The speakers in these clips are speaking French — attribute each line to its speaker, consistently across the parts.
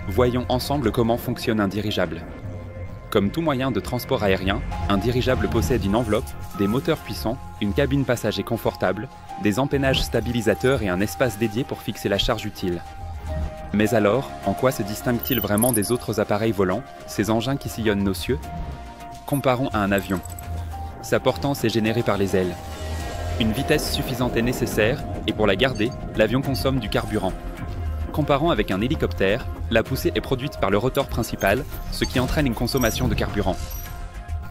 Speaker 1: Voyons ensemble comment fonctionne un dirigeable. Comme tout moyen de transport aérien, un dirigeable possède une enveloppe, des moteurs puissants, une cabine passager confortable, des empennages stabilisateurs et un espace dédié pour fixer la charge utile. Mais alors, en quoi se distingue-t-il vraiment des autres appareils volants, ces engins qui sillonnent nos cieux? Comparons à un avion. Sa portance est générée par les ailes. Une vitesse suffisante est nécessaire, et pour la garder, l'avion consomme du carburant. Comparons avec un hélicoptère, la poussée est produite par le rotor principal, ce qui entraîne une consommation de carburant.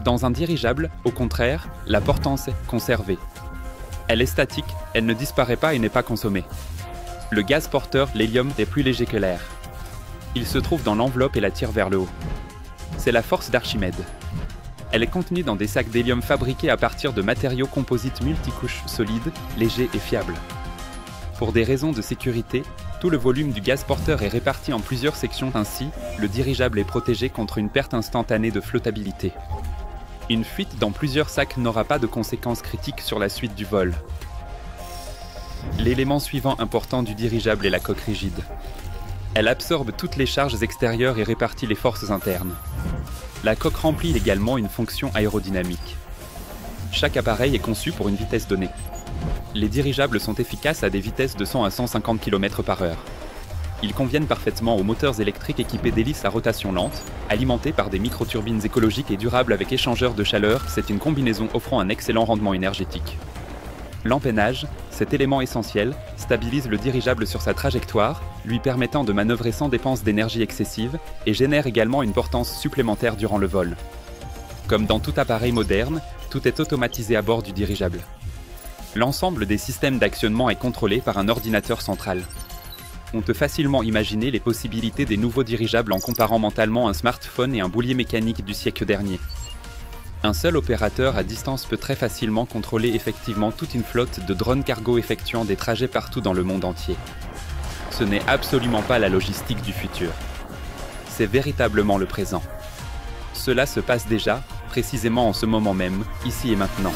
Speaker 1: Dans un dirigeable, au contraire, la portance est conservée. Elle est statique, elle ne disparaît pas et n'est pas consommée. Le gaz porteur, l'hélium, est plus léger que l'air. Il se trouve dans l'enveloppe et la tire vers le haut. C'est la force d'Archimède. Elle est contenue dans des sacs d'hélium fabriqués à partir de matériaux composites multicouches solides, légers et fiables. Pour des raisons de sécurité, tout le volume du gaz porteur est réparti en plusieurs sections, ainsi, le dirigeable est protégé contre une perte instantanée de flottabilité. Une fuite dans plusieurs sacs n'aura pas de conséquences critiques sur la suite du vol. L'élément suivant important du dirigeable est la coque rigide. Elle absorbe toutes les charges extérieures et répartit les forces internes. La coque remplit également une fonction aérodynamique. Chaque appareil est conçu pour une vitesse donnée. Les dirigeables sont efficaces à des vitesses de 100 à 150 km/h. Ils conviennent parfaitement aux moteurs électriques équipés d'hélices à rotation lente, alimentés par des microturbines écologiques et durables avec échangeurs de chaleur. C'est une combinaison offrant un excellent rendement énergétique. L'empennage, cet élément essentiel, stabilise le dirigeable sur sa trajectoire, lui permettant de manœuvrer sans dépense d'énergie excessive, et génère également une portance supplémentaire durant le vol. Comme dans tout appareil moderne, tout est automatisé à bord du dirigeable. L'ensemble des systèmes d'actionnement est contrôlé par un ordinateur central. On peut facilement imaginer les possibilités des nouveaux dirigeables en comparant mentalement un smartphone et un boulier mécanique du siècle dernier. Un seul opérateur à distance peut très facilement contrôler effectivement toute une flotte de drones cargo effectuant des trajets partout dans le monde entier. Ce n'est absolument pas la logistique du futur. C'est véritablement le présent. Cela se passe déjà, précisément en ce moment même, ici et maintenant.